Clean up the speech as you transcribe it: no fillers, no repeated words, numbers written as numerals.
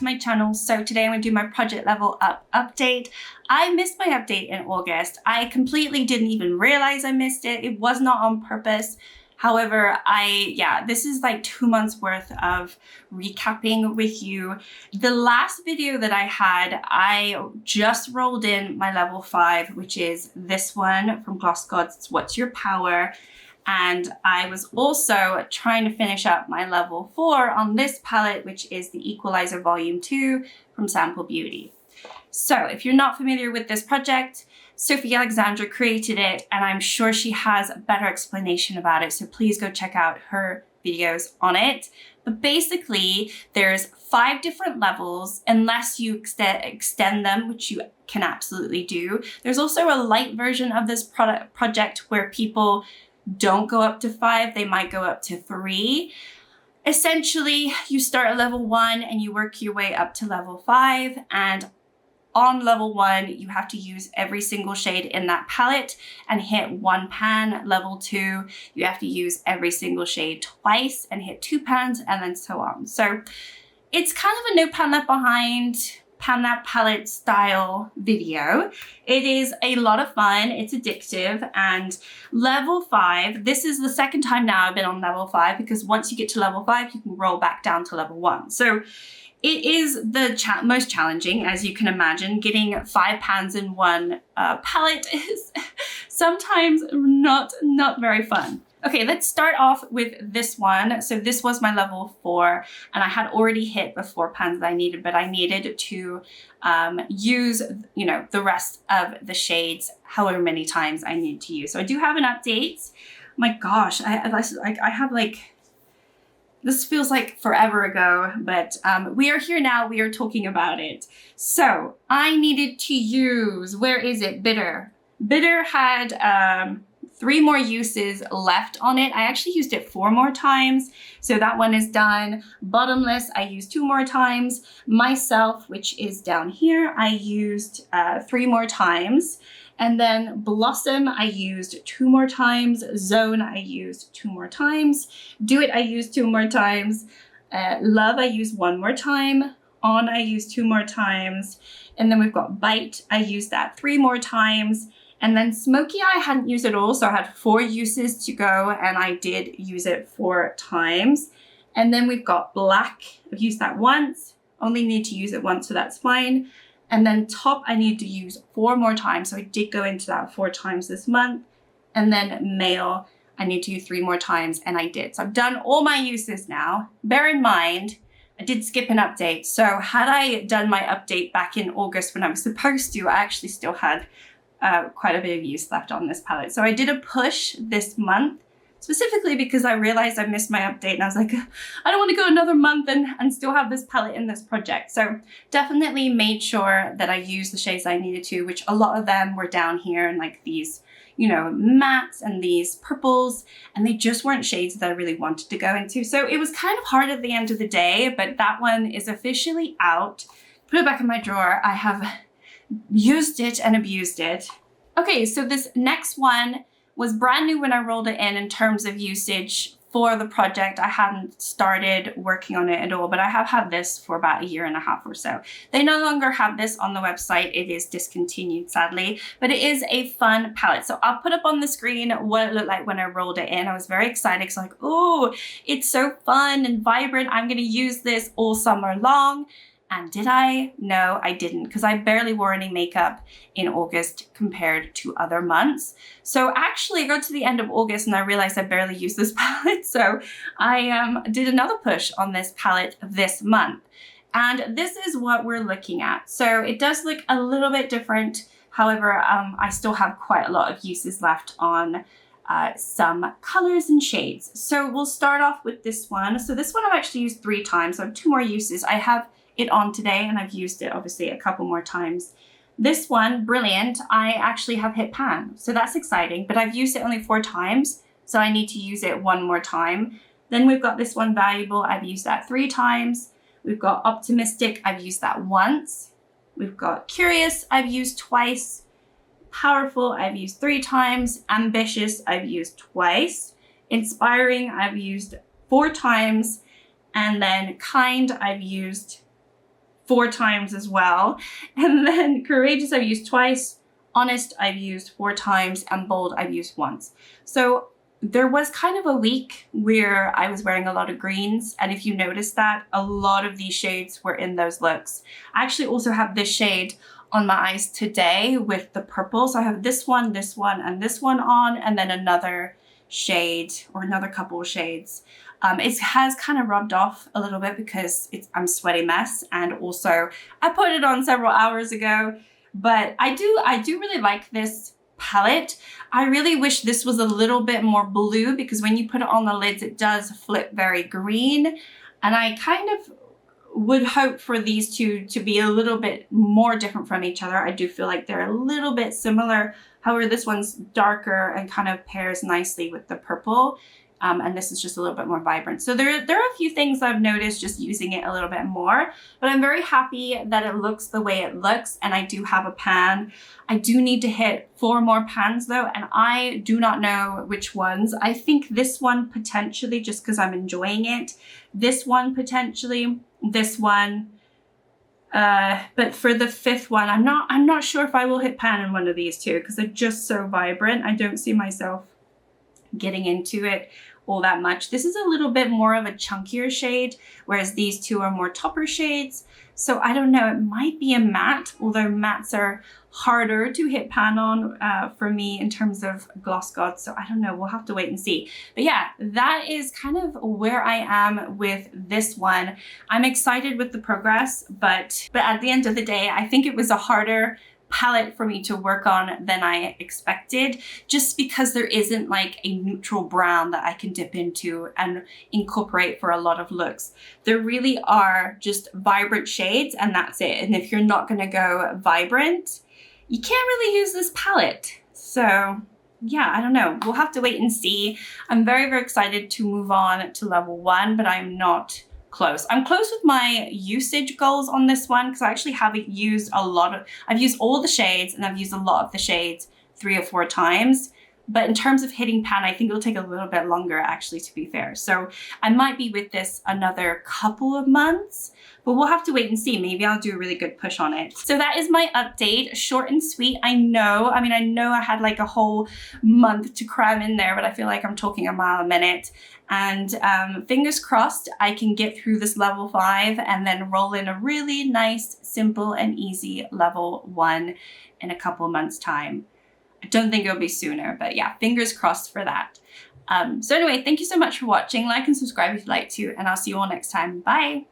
to my channel. So today I'm going to do my project level up update. I missed my update in August. I completely didn't even realize I missed it. It was not on purpose. However, this is like 2 months worth of recapping with you. The last video that I had, I just rolled in my level 5, which is this one from GlossGods. It's What's Your Power? And I was also trying to finish up my level 4 on this palette, which is the Equalizer Volume 2 from Sample Beauty. So if you're not familiar with this project, Sophie Alexandra created it, and I'm sure she has a better explanation about it. So please go check out her videos on it. But basically, there's 5 different levels, unless you extend them, which you can absolutely do. There's also a light version of this project where people don't go up to 5, they might go up to 3. Essentially, you start at level 1 and you work your way up to level 5, and on level 1, you have to use every single shade in that palette and hit 1 pan. Level 2, you have to use every single shade twice and hit 2 pans, and then so on. So it's kind of a no pan left behind, pan that palette style video. It is a lot of fun, it's addictive, and level 5, this is the second time now I've been on level 5, because once you get to level 5, you can roll back down to level 1. So it is the most challenging, as you can imagine. Getting 5 pans in one palette is sometimes not very fun. Okay, let's start off with this one. So this was my level 4, and I had already hit the 4 pans that I needed, but I needed to use, the rest of the shades however many times I need to use. So I do have an update. My gosh, I have like, this feels like forever ago, but we are here now, we are talking about it. So I needed to use, where is it? Bitter. Bitter had 3 more uses left on it. I actually used it 4 more times, so that one is done. Bottomless, I used 2 more times. Myself, which is down here, I used 3 more times. And then Blossom, I used 2 more times. Zone, I used 2 more times. Do It, I used 2 more times. Love, I used 1 more time. On, I used 2 more times. And then we've got Bite, I used that 3 more times. And then Smoky, I hadn't used at all, so I had 4 uses to go, and I did use it 4 times. And then we've got Black, I've used that once. Only need to use it once, so that's fine. And then Top, I need to use 4 more times. So I did go into that 4 times this month. And then Male, I need to use 3 more times, and I did. So I've done all my uses now. Bear in mind, I did skip an update. So had I done my update back in August when I was supposed to, I actually still had quite a bit of use left on this palette. So I did a push this month, specifically because I realized I missed my update, and I was like, I don't want to go another month and still have this palette in this project. So definitely made sure that I used the shades I needed to, which a lot of them were down here, and like these, mattes and these purples, and they just weren't shades that I really wanted to go into. So it was kind of hard at the end of the day, but that one is officially out. Put it back in my drawer. I have used it and abused it. Okay, so this next one was brand new when I rolled it in terms of usage for the project. I hadn't started working on it at all, but I have had this for about 1.5 years or so. They no longer have this on the website. It is discontinued, sadly, but it is a fun palette. So I'll put up on the screen what it looked like when I rolled it in. I was very excited because like, oh, it's so fun and vibrant. I'm gonna use this all summer long. And did I? No, I didn't, because I barely wore any makeup in August compared to other months. So actually I got to the end of August and I realized I barely used this palette. So I did another push on this palette this month. And this is what we're looking at. So it does look a little bit different. However, I still have quite a lot of uses left on some colors and shades. So we'll start off with this one. So this one I've actually used 3 times. So I have 2 more uses. I have it on today, and I've used it obviously a couple more times. This one, Brilliant, I actually have hit pan, so that's exciting, but I've used it only 4 times, so I need to use it 1 more time. Then we've got this one, Valuable, I've used that 3 times. We've got Optimistic, I've used that once. We've got Curious, I've used twice. Powerful, I've used 3 times. Ambitious, I've used twice. Inspiring, I've used 4 times. And then Kind, I've used 4 times as well. And then Courageous I've used twice, Honest I've used 4 times, and Bold I've used once. So there was kind of a week where I was wearing a lot of greens, and if you notice that, a lot of these shades were in those looks. I actually also have this shade on my eyes today with the purple. So I have this one, and this one on, and then another shade or another couple of shades. It has kind of rubbed off a little bit because I'm sweaty mess, and also I put it on several hours ago. But I do really like this palette. I really wish this was a little bit more blue, because when you put it on the lids, it does flip very green. And I kind of would hope for these two to be a little bit more different from each other. I do feel like they're a little bit similar. However, this one's darker and kind of pairs nicely with the purple. And this is just a little bit more vibrant. So there are a few things I've noticed just using it a little bit more, but I'm very happy that it looks the way it looks. And I do have a pan. I do need to hit 4 more pans though, and I do not know which ones. I think this one potentially, just because I'm enjoying it. This one potentially, this one. But for the 5th one, I'm not sure if I will hit pan in one of these two, because they're just so vibrant. I don't see myself getting into it all that much. This is a little bit more of a chunkier shade, whereas these two are more topper shades. So I don't know, it might be a matte, although mattes are harder to hit pan on for me in terms of GlossGods. So I don't know, we'll have to wait and see. But yeah, that is kind of where I am with this one. I'm excited with the progress, but at the end of the day, I think it was a harder palette for me to work on than I expected, just because there isn't like a neutral brown that I can dip into and incorporate for a lot of looks. There really are just vibrant shades, and that's it. And if you're not going to go vibrant, you can't really use this palette. So yeah, I don't know. We'll have to wait and see. I'm very, very excited to move on to level 1, but I'm not close. I'm close with my usage goals on this one, because I actually haven't used I've used all the shades, and I've used a lot of the shades 3 or 4 times. But in terms of hitting pan, I think it'll take a little bit longer, actually, to be fair. So I might be with this another couple of months, but we'll have to wait and see. Maybe I'll do a really good push on it. So that is my update, short and sweet. I know I had like a whole month to cram in there, but I feel like I'm talking a mile a minute. And fingers crossed I can get through this level 5 and then roll in a really nice, simple and easy level 1 in a couple of months' time. I don't think it'll be sooner, but yeah, fingers crossed for that. So anyway, thank you so much for watching. Like and subscribe if you'd like to, and I'll see you all next time. Bye.